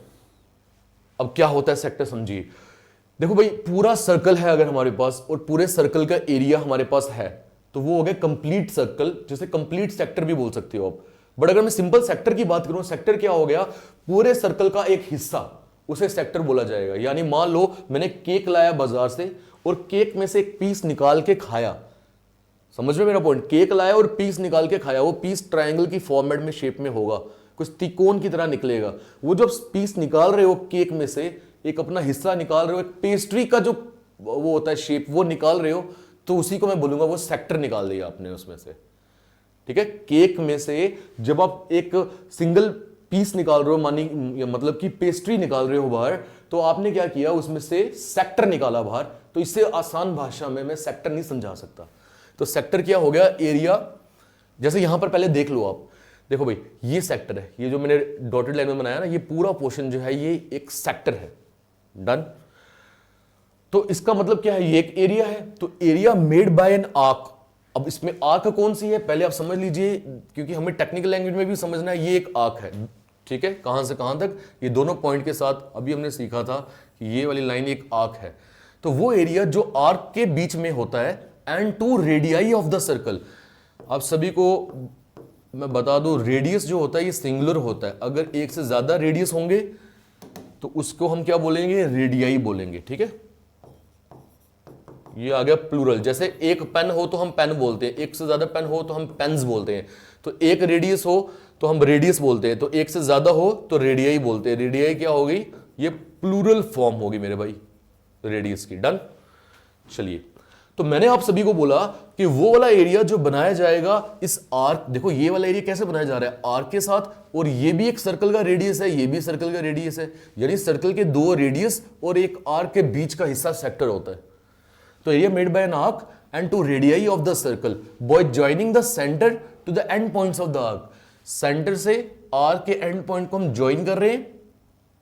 अब क्या होता है सेक्टर, समझिए। देखो भाई, पूरा सर्कल है अगर हमारे पास, और पूरे सर्कल का एरिया हमारे पास है, तो वो हो गया कंप्लीट सर्कल, जिसे कंप्लीट सेक्टर भी बोल सकते हो आप। बट अगर मैं सिंपल सेक्टर की बात करूं, सेक्टर क्या हो गया? पूरे सर्कल का एक हिस्सा, उसे सेक्टर बोला जाएगा। यानी मान लो मैंने केक लाया बाजार से और केक में से एक पीस निकाल के खाया, समझ में मेरा पॉइंट? केक लाया और पीस निकाल के खाया, वो पीस ट्रायंगल की फॉर्मेट में, शेप में होगा, कुछ त्रिकोण की तरह निकलेगा। वो जब पीस निकाल रहे हो केक में से, एक अपना हिस्सा निकाल रहे हो, एक पेस्ट्री का जो वो होता है शेप, वो निकाल रहे हो, तो उसी को मैं बोलूंगा वो सेक्टर निकाल दिया आपने उसमें से। ठीक है, केक में से जब आप एक सिंगल पीस निकाल रहे हो, मानी मतलब कि पेस्ट्री निकाल रहे हो बाहर, तो आपने क्या किया? उसमें से सेक्टर निकाला बाहर। तो इससे आसान भाषा में मैं सेक्टर नहीं समझा सकता। तो सेक्टर क्या हो गया? एरिया। जैसे यहां पर पहले देख लो आप, देखो भाई ये सेक्टर है, ये जो मैंने डॉटेड लाइन में बनाया ना, ये पूरा पोर्शन जो है ये एक सेक्टर है। डन। तो इसका मतलब क्या है, ये एक एरिया है, तो area made by an arc. अब इसमें आर्क कौन सी है पहले आप समझ लीजिए, क्योंकि हमें टेक्निकल लैंग्वेज में भी समझना है, ये एक आर्क है, ठीक है, कहां से कहां तक, ये दोनों पॉइंट के साथ अभी हमने सीखा था कि ये वाली लाइन एक आर्क है। तो वो एरिया जो आर्क के बीच में होता है, and two radii of the circle. आप सभी को मैं बता दूं, रेडियस जो होता है ये सिंगुलर होता है, अगर एक से ज्यादा रेडियस होंगे तो उसको हम क्या बोलेंगे, रेडियाई बोलेंगे, ठीक है। ये आ गया प्लूरल, जैसे एक पेन हो तो हम पेन बोलते हैं, एक से ज्यादा पेन हो तो हम पेन्स बोलते हैं। तो एक रेडियस हो तो हम रेडियस बोलते हैं, तो एक से ज्यादा हो तो रेडियाई बोलते हैं। रेडियाई क्या होगी, ये प्लूरल फॉर्म होगी मेरे भाई रेडियस की। डन। चलिए, तो मैंने आप सभी को बोला कि वो वाला एरिया जो बनाया जाएगा इस आर्क, देखो ये वाला एरिया कैसे बनाया जा रहा है, आर्क के साथ, और ये भी एक सर्कल का रेडियस है, ये भी सर्कल का रेडियस है, यानी सर्कल के दो रेडियस और एक आर्क के बीच का हिस्सा सेक्टर होता है। तो area made by an arc and two radii of the circle by joining the centre to the end points of the arc. Centre से आर्क के एंड पॉइंट को हम ज्वाइन कर रहे हैं,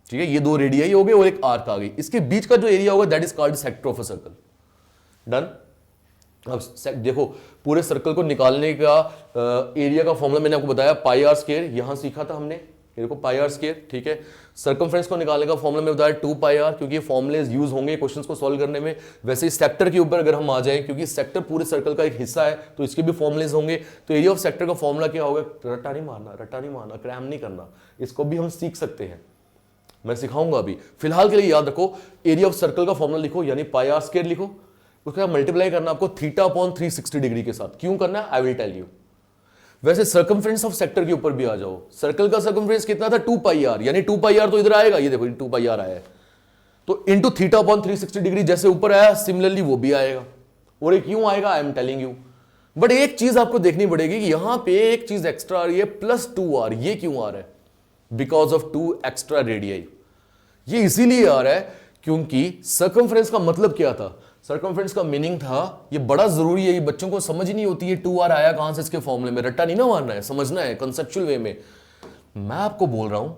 ठीक है, ये दो रेडियाई हो गए और एक आर्क आ गई, इसके बीच का जो एरिया होगा that is called sector of a circle. Done. अब देखो पूरे सर्कल को निकालने का एरिया का फॉर्मूला मैंने आपको बताया, पाई आर स्क्वायर, यहां सीखा था हमने, देखो पाई आर स्क्वायर, ठीक है। सर्कमफ्रेंस को निकालने का फॉर्मूला मैं बताया 2 पाई आर, क्योंकि ये फॉर्मुलेज यूज होंगे क्वेश्चंस को सॉल्व करने में। वैसे ही सेक्टर के ऊपर अगर हम आ जाएं, क्योंकि सेक्टर पूरे सर्कल का एक हिस्सा है, तो इसके भी फॉर्मुलेज होंगे। तो एरिया ऑफ सेक्टर का फॉर्मूला क्या होगा, रट्टा नहीं मारना, क्रैम नहीं करना, इसको भी हम सीख सकते हैं, मैं सिखाऊंगा अभी। फिलहाल के लिए याद रखो, एरिया ऑफ सर्कल का फॉर्मूला लिखो, यानी पाई आर स्क्वायर लिखो, उसका मल्टीप्लाई करना आपको थीटा अपॉन 360 डिग्री के साथ। क्यों करना है, आई विल टेल यू। वैसे सर्कमफ्रेंस ऑफ सेक्टर के ऊपर भी आ जाओ, सर्कल का सर्कमफ्रेंस कितना था, 2 पाई आर, यानी 2 पाई आर तो इधर आएगा, ये देखो 2 पाई आर आया है, तो इंटू थीटा अपॉन 360 डिग्री जैसे ऊपर आया, सिमिलरली वो भी आएगा। और ये क्यों आएगा, आई एम टेलिंग यू। बट एक चीज आपको देखनी पड़ेगी कि यहां पे एक चीज एक्स्ट्रा आ रही है, प्लस 2r। ये क्यों आ रहा है, बिकॉज ऑफ 2 एक्स्ट्रा रेडियाई। ये इसीलिए आ रहा है क्योंकि सर्कमफ्रेंस का मतलब क्या था, सर्कमफ्रेंस का मीनिंग था, ये बड़ा जरूरी है, ये बच्चों को समझ ही नहीं होती है, 2r आया कहां से इसके फॉर्मूले में, रट्टा नहीं ना मारना है, समझना है कंसेप्चुअल वे में। मैं आपको बोल रहा हूं,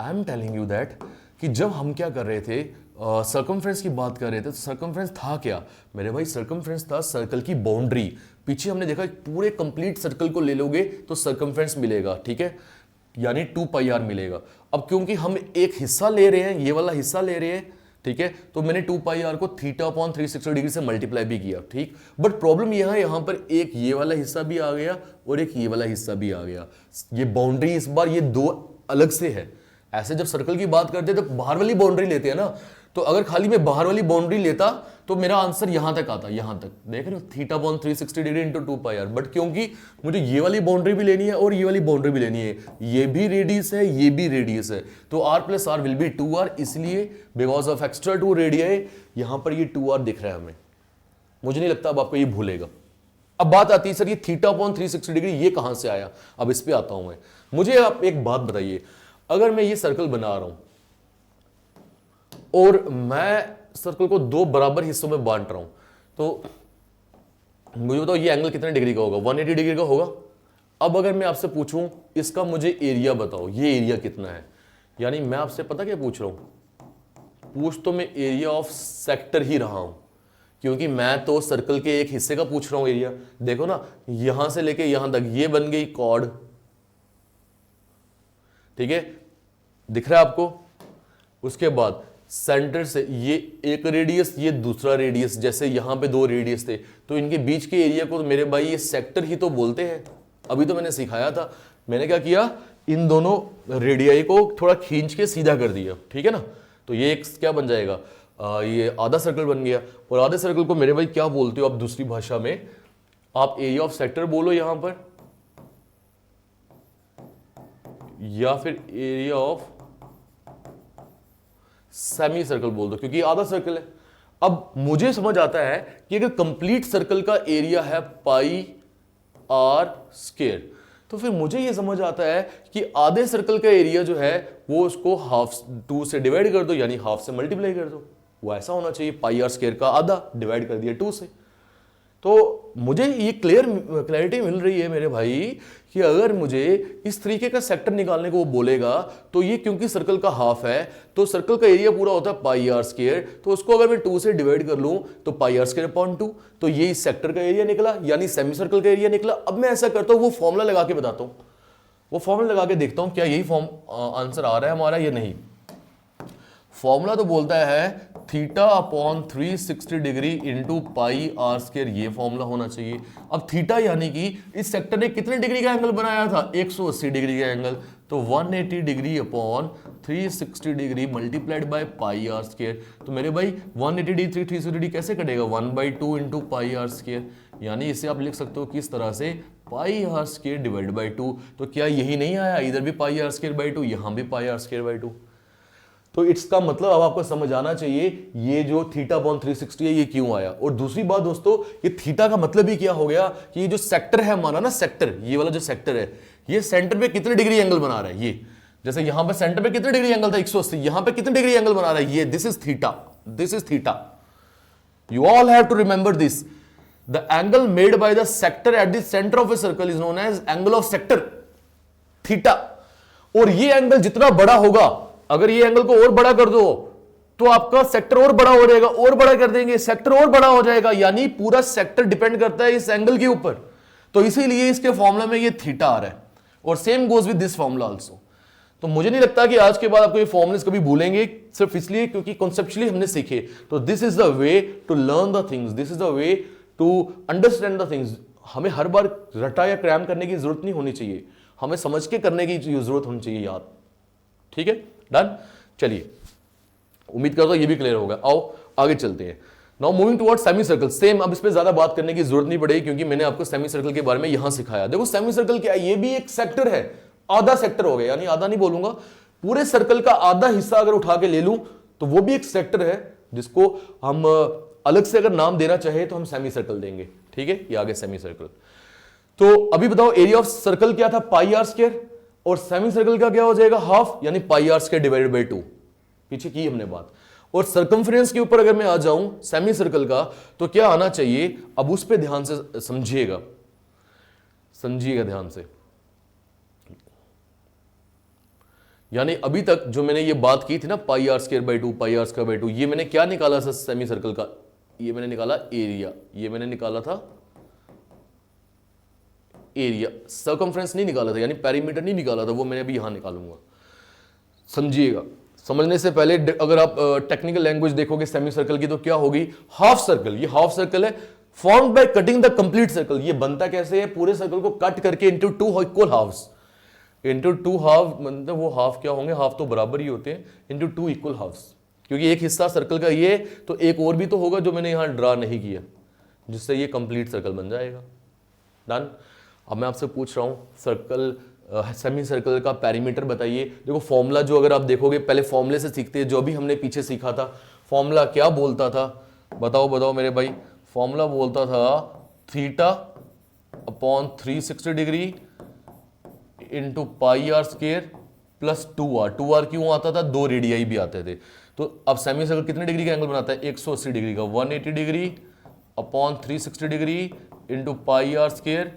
आई एम टेलिंग यू दैट, कि जब हम क्या कर रहे थे, सर्कमफ्रेंस की बात कर रहे थे, तो सर्कमफ्रेंस था क्या मेरे भाई, सर्कमफ्रेंस था सर्कल की बाउंड्री। पीछे हमने देखा पूरे कंप्लीट सर्कल को ले लोगे तो सर्कमफ्रेंस मिलेगा, ठीक है, यानी 2 पाई आर मिलेगा। अब क्योंकि हम एक हिस्सा ले रहे हैं, ये वाला हिस्सा ले रहे हैं, ठीक है, तो मैंने 2 पाई आर को थीटा अपॉन 360 डिग्री से मल्टीप्लाई भी किया, ठीक। बट प्रॉब्लम यह है, यहां पर एक ये वाला हिस्सा भी आ गया और एक ये वाला हिस्सा भी आ गया। ये बाउंड्री इस बार ये दो अलग से है। ऐसे जब सर्कल की बात करते हैं तो बाहर वाली बाउंड्री लेते हैं ना, तो अगर खाली मैं बाहर वाली बाउंड्री लेता तो मेरा आंसर यहां तक आता, यहां तक, देख रहे हो, theta upon 360 degree into 2 pi r. But क्योंकि मुझे ये वाली बाउंड्री भी लेनी है और ये वाली बाउंड्री भी लेनी है, ये भी रेडियस है, ये भी रेडियस है, तो r plus r will be 2r, इसलिए बिकॉज ऑफ एक्स्ट्रा 2 रेडियाई यहां पर ये 2r दिख रहा है हमें। मुझे नहीं लगता अब आपको ये भूलेगा। अब बात आती है सर ये थीटा अपॉन 360 डिग्री ये कहां से आया, अब इस पे आता हूं मैं। मुझे आप एक बात बताइए, अगर मैं ये सर्कल बना रहा हूं और मैं सर्कल को 2 बराबर हिस्सों में बांट रहा हूं, तो मुझे बताओ ये एंगल कितने डिग्री का होगा, 180 डिग्री का होगा। अब अगर मैं आपसे पूछूं इसका मुझे एरिया बताओ, ये एरिया कितना है, यानी मैं आपसे पता क्या पूछ रहा हूं, पूछ तो मैं एरिया ऑफ सेक्टर ही रहा हूं, क्योंकि मैं तो सर्कल के एक हिस्से का पूछ रहा हूं एरिया। देखो ना, यहां से लेके यहां तक ये बन गई कॉर्ड, ठीक है, दिख रहा है आपको। उसके बाद सेंटर से ये एक रेडियस, ये दूसरा रेडियस, जैसे यहां पे 2 रेडियस थे, तो इनके बीच के एरिया को मेरे भाई ये सेक्टर ही तो बोलते हैं। अभी तो मैंने सिखाया था, मैंने क्या किया, इन दोनों रेडियाई को थोड़ा खींच के सीधा कर दिया, ठीक है ना। तो ये एक क्या बन जाएगा, ये आधा सर्कल बन गया। और आधे सर्कल को मेरे भाई क्या बोलते हो आप दूसरी भाषा में, आप एरिया ऑफ सेक्टर बोलो यहां पर, या फिर एरिया ऑफ सेमी सर्कल बोल दो, क्योंकि आधा सर्कल है। अब मुझे समझ आता है कि अगर कंप्लीट सर्कल का एरिया है पाई आर स्क्वायर, तो फिर मुझे यह समझ आता है कि आधे सर्कल का एरिया जो है वो उसको हाफ 2 से डिवाइड कर दो, यानी हाफ से मल्टीप्लाई कर दो। वो ऐसा होना चाहिए, पाई आर स्क्वायर का आधा डिवाइड कर दिया 2 से। तो मुझे ये क्लैरिटी मिल रही है मेरे भाई कि अगर मुझे इस तरीके का सेक्टर निकालने को वो बोलेगा तो ये क्योंकि सर्कल का हाफ है तो सर्कल का एरिया पूरा होता है पाई आर स्क्वायर, तो उसको अगर मैं 2 से डिवाइड कर लूं तो पाई आर स्क्वायर अपॉन 2, तो ये इस सेक्टर का एरिया निकला यानी सेमी सर्कल का एरिया निकला। अब मैं ऐसा करता हूं वो फॉर्मूला लगा के बताता हूं, वो फॉर्मूला लगा के देखता हूं क्या यही आंसर आ रहा है हमारा या नहीं। फॉर्मूला तो बोलता है theta upon 360 degree into pi r square, ये फॉर्मूला होना चाहिए। अब थीटा यानी कि इस सेक्टर ने कितने डिग्री का एंगल बनाया था, 180 डिग्री का एंगल, तो 180 degree upon 360 degree multiplied by pi r square. तो मेरे भाई 180 डिग्री 360 डिग्री कैसे कटेगा, 1/2 इंटू पाई आर स्क्वायर, यानी इसे आप लिख सकते हो किस तरह से, पाई आर स्क्वायर डिवाइड बाई 2। तो क्या यही नहीं आया, इधर भी पाई आर स्क्वायर बाई 2, यहां भी पाई आर स्क्वायर बाई 2। तो इसका मतलब अब आपको समझ आना चाहिए ये जो थीटा अपॉन 360 है ये क्यों आया। और दूसरी बात दोस्तों, ये थीटा का मतलब ही क्या हो गया कि ये जो सेक्टर है हमारा ना, सेक्टर ये वाला जो सेक्टर है ये सेंटर पे कितने डिग्री एंगल बना रहा है, ये जैसे यहां पे सेंटर पे कितने डिग्री एंगल था 180, यहां पे कितने डिग्री एंगल बना रहा है ये, this is theta, this is theta. You all have to remember this, the angle made by the sector at the centre of a circle is known as angle of sector, theta. और ये angle जितना बड़ा होगा, अगर ये angle को और बड़ा कर दो तो आपका सेक्टर और बड़ा हो जाएगा, और बड़ा कर देंगे सेक्टर और बड़ा हो जाएगा, यानी पूरा सेक्टर डिपेंड करता है इस एंगल के ऊपर। तो इसीलिए इसके फॉर्मूला में ये थीटा आ रहा है, और same goes with this formula also. तो मुझे नहीं लगता कि आज के बाद आपको ये फॉर्मूलेस कभी भूलेंगे, सिर्फ इसलिए क्योंकि कॉन्सेप्चुअली हमने सीखे। तो this is the way to learn the things, this is the way to understand the things. हमें हर बार रटा या क्रैम करने की जरूरत नहीं होनी चाहिए, हमें समझ के करने की जरूरत होनी चाहिए याद। ठीक है, डन। चलिए, उम्मीद करता हूं ये भी क्लियर होगा। आओ आगे चलते हैं। Now moving towards semi circle. Same, अब इस पे ज्यादा बात करने की जरूरत नहीं पड़ेगी क्योंकि मैंने आपको सेमी सर्कल के बारे में यहां सिखाया। देखो सेमी सर्कल क्या है, ये भी एक सेक्टर है, आधा सेक्टर हो गया, यानी आधा नहीं बोलूंगा, पूरे सर्कल का आधा हिस्सा अगर उठा के ले लूं तो वो भी एक सेक्टर है, जिसको हम अलग से अगर नाम देना चाहे तो हम सेमी सर्कल देंगे। ठीक है, ये आगे सेमी सर्कल। तो अभी बताओ एरिया ऑफ सर्कल क्या था, पाई आर स्क्वायर, और सेमी सर्कल का क्या हो जाएगा, हाफ, यानी पाई आर स्क्वायर डिवाइडेड बाई 2। पीछे की हमने बात। और सर्कमफ्रेंस के ऊपर अगर मैं आ जाऊं सेमी सर्कल का, तो क्या आना चाहिए, अब उस पर ध्यान से समझिएगा, समझिएगा ध्यान से। यानी अभी तक जो मैंने ये बात की थी ना, pi r square by 2, pi r square by 2, ये मैंने क्या निकाला था सेमी सर्कल का, ये मैंने निकाला एरिया, ये मैंने निकाला था एरिया, सर्कमफ्रेंस नहीं निकाला था, यानी पेरीमीटर नहीं निकाला था, वो मैंने अभी यहां निकालूंगा। समझिएगा, समझने से पहले अगर आप टेक्निकल लैंग्वेज देखोगे सेमी सर्कल की तो क्या होगी, हाफ सर्कल। ये हाफ सर्कल है, formed by cutting the complete circle. ये बनता कैसे है, पूरे सर्कल को कट करके into 2 equal halves, into 2 half, मतलब वो हाफ क्या होंगे, हाफ तो बराबर ही होते हैं, इनटू 2 इक्वल हाफ्स, क्योंकि एक हिस्सा सर्कल का ये, तो एक और भी तो होगा जो मैंने यहां ड्रा नहीं किया, जिससे ये कंप्लीट सर्कल बन जाएगा। डन। अब मैं आपसे पूछ रहा हूं सर्कल, सेमी सर्कल का पेरीमीटर बताइए। देखो फॉर्मूला जो अगर आप देखोगे, पहले फॉर्मूले से सीखते हैं, जो भी हमने पीछे सीखा था, फॉर्मूला क्या बोलता था, बताओ बताओ मेरे भाई। फॉर्मूला बोलता था theta upon 360 degree into pi r square plus 2r। 2r क्यों आता था, 2 रेडियाई भी आते थे। तो अब सेमी सर्कल कितने डिग्री का एंगल बनाता है, 180 डिग्री का, 180 degree upon 360 degree into pi r square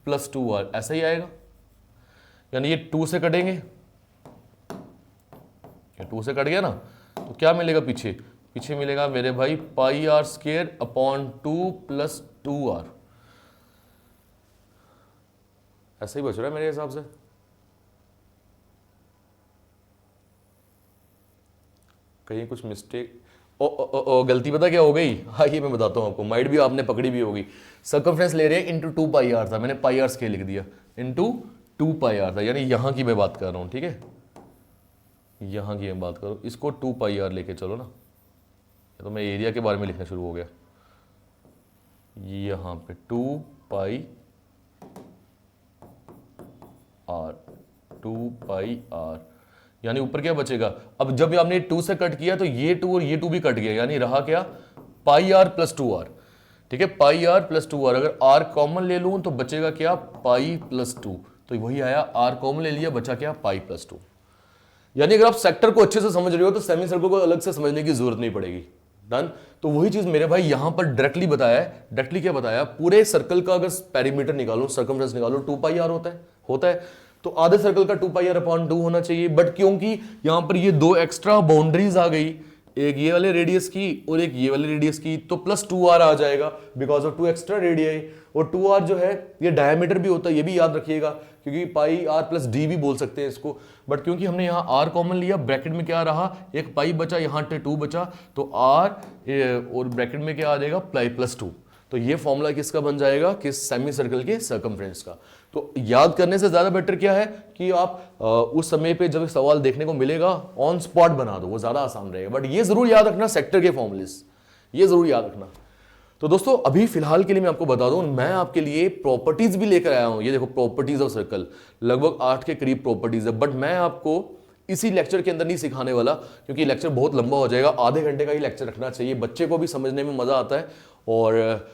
plus 2r, ऐसा ही आएगा। यानी ये 2 से कटेंगे, ये 2 से कट गया ना, तो क्या मिलेगा पीछे, पीछे मिलेगा मेरे भाई pi r square upon 2 plus 2r, ऐसा ही बच रहा है मेरे हिसाब से। कहीं कुछ मिस्टेक, गलती पता क्या हो गई, हाँ ये मैं बताता हूं आपको, माइट भी आपने पकड़ी भी होगी। सर्कमफ्रेंस ले रहे हैं इनटू 2 पाई आर था, मैंने पाई आर स्क्वायर लिख दिया, इनटू 2 पाई आर था, यानी यहां की मैं बात कर रहा हूं। ठीक है, यहां की मैं बात करूं, इसको 2 पाई आर लेके चलो ना, तो मैं एरिया के बारे में लिखना शुरू हो गया। यहां पे 2 पाई आर, 2 पाई आर, यानी ऊपर क्या बचेगा, अब जब आपने 2 से कट किया तो ये 2 और ये 2 भी कट गया, यानी रहा क्या, पाई आर प्लस 2r। ठीक है, पाई आर प्लस 2r, अगर r कॉमन ले लूं तो बचेगा क्या, पाई प्लस 2, तो वही आया, r कॉमन ले लिया, बचा क्या, पाई प्लस 2। यानी अगर आप सेक्टर को अच्छे से समझ रहे हो तो सेमी सर्कल को अलग से समझने की जरूरत नहीं पड़ेगी। डन। तो वही चीज मेरे भाई यहां पर डायरेक्टली बताया है। डायरेक्टली क्या बताया, पूरे सर्कल का अगर पेरीमीटर निकालो, सर्कमफ्रेंस निकालो, 2 पाई आर होता है। तो आधे सर्कल का 2 पाई आर अपॉन 2 होना चाहिए। बट क्योंकि यहां पर ये दो एक्स्ट्रा बाउंड्रीज आ गई, एक ये वाले रेडियस की और एक ये वाले रेडियस की, तो प्लस 2r आ जाएगा बिकॉज ऑफ 2 एक्स्ट्रा रेडियस। और 2r जो है ये डायमीटर भी होता है, ये भी याद रखिएगा, क्योंकि पाई आर प्लस डी भी बोल सकते हैं इसको। बट क्योंकि हमने यहाँ r कॉमन लिया, ब्रैकेट में क्या रहा, एक पाई बचा, यहाँ 2 बचा, तो r और ब्रैकेट में क्या आ जाएगा, पाई प्लस 2। तो ये फॉर्मूला किसका बन जाएगा, किस सेमी सर्कल के सर्कमफ्रेंस का। तो याद करने से ज्यादा बेटर क्या है कि आप उस समय पे जब सवाल देखने को मिलेगा ऑन स्पॉट बना दो, वो ज्यादा आसान रहेगा। बट ये जरूर याद रखना सेक्टर के फॉर्मूलेस, ये जरूर याद रखना। तो दोस्तों अभी फिलहाल के लिए मैं आपको बता दूं, मैं आपके लिए प्रॉपर्टीज भी लेकर आया हूं। ये देखो प्रॉपर्टीज ऑफ सर्कल, लगभग 8 के करीब प्रॉपर्टीज है। बट मैं आपको इसी लेक्चर के अंदर नहीं सिखाने वाला, क्योंकि लेक्चर बहुत लंबा हो जाएगा। आधे घंटे का ही लेक्चर रखना चाहिए, बच्चे को भी समझने में मजा आता है और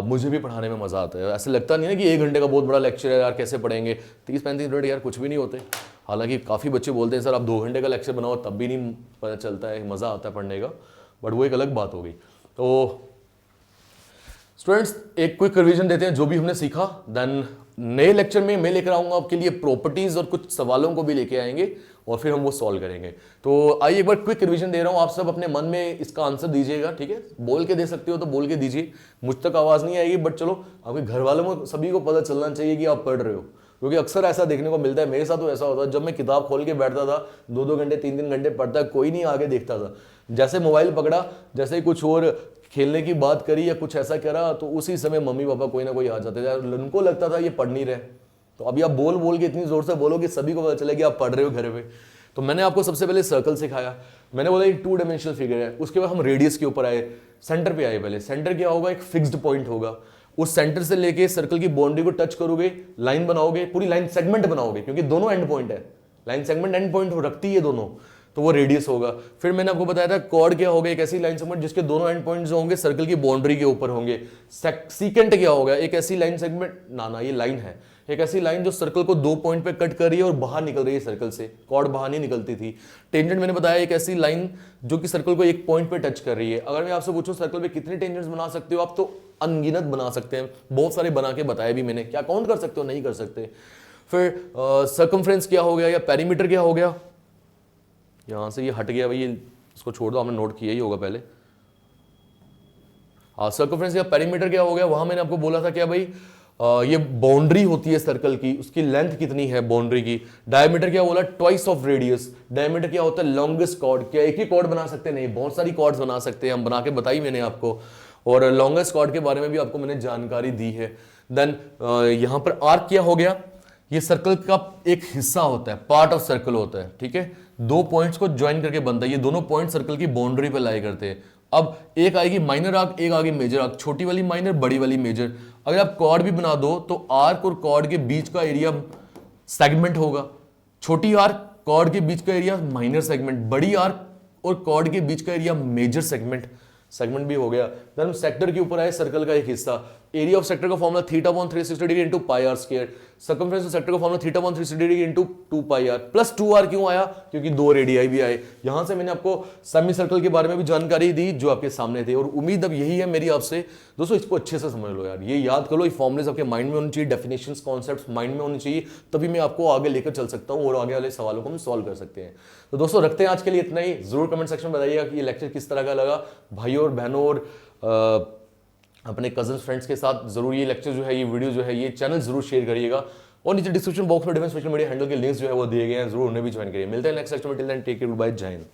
मुझे भी पढ़ाने में मजा आता है। ऐसे लगता नहीं है कि 1 घंटे का बहुत बड़ा लेक्चर है यार, कैसे पढ़ेंगे, 30-35 मिनट यार कुछ भी नहीं होते। हालांकि काफ़ी बच्चे बोलते हैं सर आप 2 घंटे का लेक्चर बनाओ, तब भी नहीं पता चलता है, मज़ा आता है पढ़ने का। बट वो एक अलग बात हो गई। तो स्टूडेंट्स एक क्विक रिवीजन देते हैं जो भी हमने सीखा। देन नए लेक्चर में मैं लेकर आऊंगा आपके लिए प्रॉपर्टीज और कुछ सवालों को भी लेके आएंगे और फिर हम वो सॉल्व करेंगे। तो आइए एक बार क्विक रिवीजन दे रहा हूं, आप सब अपने मन में इसका आंसर दीजिएगा, ठीक है। बोल के दे सकते हो तो बोल के दीजिए, मुझ तक आवाज नहीं आएगी, बट चलो आपके घर वालों को सभी को पता चलना चाहिए कि आप पढ़ रहे हो। क्योंकि अक्सर ऐसा देखने को मिलता है, मेरे साथ तो ऐसा होता है, जब मैं किताब खोल के बैठता था 2-2 घंटे 3-3 घंटे पढ़ता, कोई नहीं आगे देखता था। जैसे मोबाइल पकड़ा, जैसे कुछ और खेलने की बात करी या कुछ ऐसा करा, तो उसी समय मम्मी पापा कोई ना कोई आ जाते थे। उनको लगता था ये पढ़ नहीं रहे। तो अभी आप बोल बोल के इतनी जोर से बोलो कि सभी को पता चले कि आप पढ़ रहे हो घर पे। तो मैंने आपको सबसे पहले सर्कल सिखाया, मैंने बोला एक 2 डायमेंशनल फिगर है। उसके बाद हम रेडियस के ऊपर आए, सेंटर पे आए। पहले सेंटर क्या होगा, एक फिक्स्ड पॉइंट होगा। उस सेंटर से लेके सर्कल की बाउंड्री को टच करोगे, लाइन बनाओगे, पूरी लाइन सेगमेंट बनाओगे, क्योंकि दोनों एंड पॉइंट है, लाइन सेगमेंट एंड पॉइंट रखती है दोनों, तो वो रेडियस होगा। फिर मैंने आपको बताया था कॉर्ड क्या होगा, एक ऐसी लाइन सेगमेंट जिसके दोनों एंड पॉइंट्स होंगे सर्कल की बाउंड्री के ऊपर होंगे। सीकेंट क्या होगा, एक ऐसी लाइन सेगमेंट, ना ये लाइन है, एक ऐसी लाइन जो सर्कल को 2 पॉइंट पे कट कर रही है और बाहर निकल रही है सर्कल से, कॉर्ड बाहर नहीं निकलती थी। टेंजेंट मैंने बताया एक ऐसी लाइन जो कि सर्कल को एक पॉइंट पे टच कर रही है। अगर मैं आपसे पूछूं सर्कल पे कितने टेंजेंट्स बना सकते हो आप, तो अनगिनत बना सकते हैं, बहुत सारे बना के बताया भी मैंने। क्या काउंट कर सकते हो, नहीं कर सकते। फिर सर्कमफ्रेंस क्या हो गया या पेरीमीटर क्या हो गया, यहां से ये हट गया भाई, इसको छोड़ दो, हमने नोट किया ही होगा पहले। सर्कमफ्रेंस या पेरीमीटर क्या हो गया, वहां मैंने आपको बोला था क्या भाई, ये बाउंड्री होती है सर्कल की, उसकी लेंथ कितनी है बाउंड्री की। डायमीटर क्या बोला, ट्वाइस ऑफ रेडियस। डायमीटर क्या होता है, लॉन्गेस्ट कॉर्ड। क्या एक ही कॉर्ड बना सकते हैं, नहीं, बहुत सारी कॉर्ड्स बना सकते हैं, हम बना के बताई मैंने आपको। और लॉन्गेस्ट कॉर्ड के बारे में भी आपको मैंने जानकारी दी है। देन यहां पर आर्क क्या हो गया, ये सर्कल का एक हिस्सा होता है, पार्ट ऑफ सर्कल होता है, ठीक है। 2 पॉइंट्स को ज्वाइन करके बनता है, ये दोनों पॉइंट सर्कल की बाउंड्री पे लाई करते हैं। अब एक आएगी माइनर आर्क, एक आएगी मेजर आर्क, छोटी वाली माइनर, बड़ी वाली मेजर। अगर आप कॉर्ड भी बना दो तो आर्क और कॉर्ड के बीच का एरिया सेगमेंट होगा। छोटी आर्क कॉर्ड के बीच का एरिया माइनर सेगमेंट, बड़ी आर्क और कॉर्ड के बीच का एरिया मेजर सेगमेंट भी हो गया। देन सेक्टर के ऊपर आए सर्कल का एक हिस्सा, एरिया ऑफ सेक्टर का formula θ/360 degree into pi r square. Circumference of sector का formula θ/360 degree into 2 pi r plus 2r क्यों आया, क्योंकि 2 रेडियाई भी आए। यहां से मैंने आपको सेमी सर्कल के बारे में भी जानकारी दी जो आपके सामने थे, और उम्मीद अब यही है मेरी आपसे। दोस्तों इसको अच्छे से समझ लो यार, ये याद कर लो, ये फॉर्मुलेस आपके माइंड में होनी चाहिए, डेफिनेशंस कॉन्सेप्ट्स माइंड में होनी चाहिए, तभी मैं आपको आगे लेकर चल सकता हूं और आगे वाले सवालों को हम सॉल्व कर सकते हैं। तो दोस्तों रखते हैं आज के लिए इतना ही। जरूर कमेंट सेक्शन में बताइएगा कि ये लेक्चर किस तरह का लगा। भाइयों और बहनों और अपने कजन फ्रेंड्स के साथ जरूर ये लेक्चर जो है, ये वीडियो जो है, ये चैनल जरूर शेयर करिएगा। और नीचे डिस्क्रिप्शन बॉक्स में डिफरेंट सोशल मीडिया हैंडल के लिंक्स जो है वो दिए गए हैं, जरूर उन्हें भी ज्वाइन करिए। मिलते हैं नेक्स्ट लेक्चर में, till then take care, bye, जय हिंद।